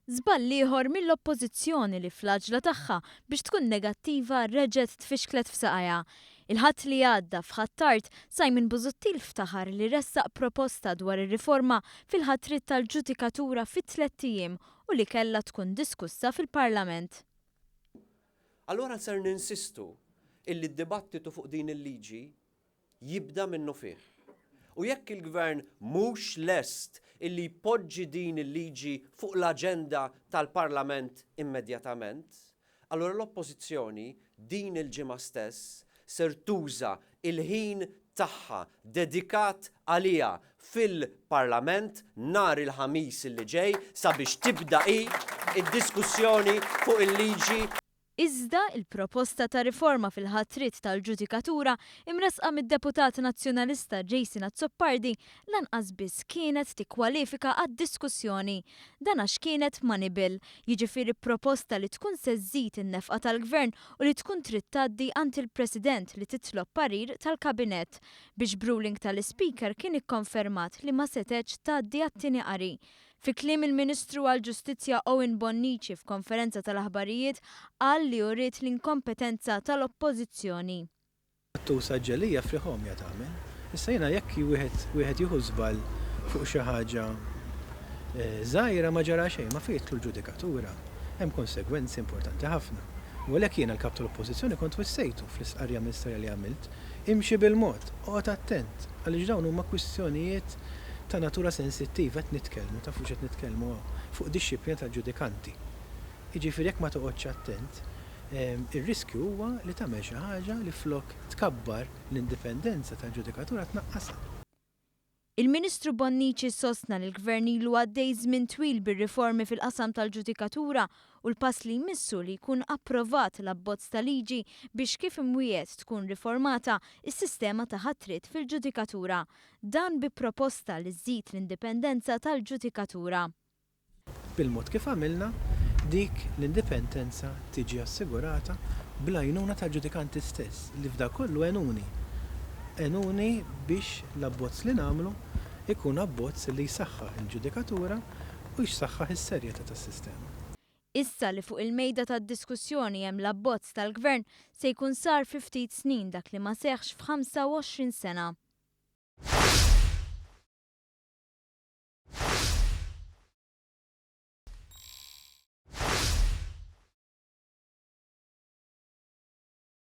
Żball ieħor mill-oppożizzjoni li fl-għaġla tagħha biex tkun negattiva reġgħet tfixklet f'saqajja. Il-ħadd li għadda f'ħattart Simon Busuttil ftaħar li ressaq proposta dwar ir-riforma fil-ħatrit tal-ġudikatura fit-tliet ijiem u li kellha tkun diskussa fil-Parlament. Allora ser ninsistu illi d-dibattitu fuq din il-liġi jibda minnu fih. U jekk il-gvern mhux lest illi jpoġġi din il-liġi fuq l-aġenda tal-Parlament immedjatament, allora l-Oppożizzjoni din il-ġimgħa stess ser tuża il-ħin tagħha dedikat għaliha fil-Parlament nhar il-ħamis li ġej sabiex tibda id-diskussjoni fuq il-liġi. Iżda il-proposta ta' riforma fil-ħatrit tal-ġudikatura imresqa mid-deputat nazzjonalista Jason Azzoppardi lanqas biss kienet tikkwalifika għad-diskussjoni. Dan għax kienet manibil, jiġifieri proposta li tkun se żżid in-nefqa tal-gvern u li tkun trid tgħaddi għand il-President li titlob parir tal-Kabinett biex b'ruling tal-Speaker kien ikkonfermat li ma setgħetx tgħaddi għat-tieni qari. Fi kliem il-Ministru għall-Ġustizzja Owen Bonnici f'konferenza tal-aħbarijiet qal li uriet l-inkompetenza tal-Oppożizzjoni. Tusa ġelija friħom jagħmel. Issa jiena jekk wieħed jieħu żball fuq xi ħaġa żgħira ma ġara xejn, ma fejtlu l-ġudikatura. Hemm konsegwenzi importanti ħafna. U għalhekk jiena l-kap tal-Oppożizzjoni kont wissejtu fl-istqarrja ministerjali għamilt imxi bil-mod, qgħod attent għaliex dawn huma kwistjonijiet ta' natura sensittiva qed nitkellmu ta' fuq qed nitkellmu fuq dixxilpina tal-ġudikanti. Jiġifieri jekk ma toqgħodx attent, ir-riskju huwa li tagħmel xi ħaġa li flok tkabbar l-indipendenza tal-ġudikatura tnaqqasha. Il-Ministru Bonnici sostna li l-Gvern ilu għaddej żmien twil bir-riformi fil-qasam tal-ġudikatura u l-pass li jmissu li jkun approvat l-abbozz ta' liġi biex kif imwiet tkun riformata is-sistema ta' ħatrit fil-ġudikatura. Dan bi proposta li żżid l-indipendenza tal-ġudikatura. Bil-mod kif għamilna, dik l-indipendenza tiġi assigurata bl-għajnuna tal-ġudikanti stess li f'dak kollu għenuni biex l-abbozz li nagħmlu ikun abbozz li jsaħħaħ il-ġudikatura u jsaħħaħ is-serjetà tas-sistema. Issa li fuq il-mejda tad-diskussjoni hemm l-abbozz tal-Gvern se jkun sar fi ftit snin dak li ma seħħx f'25 sena.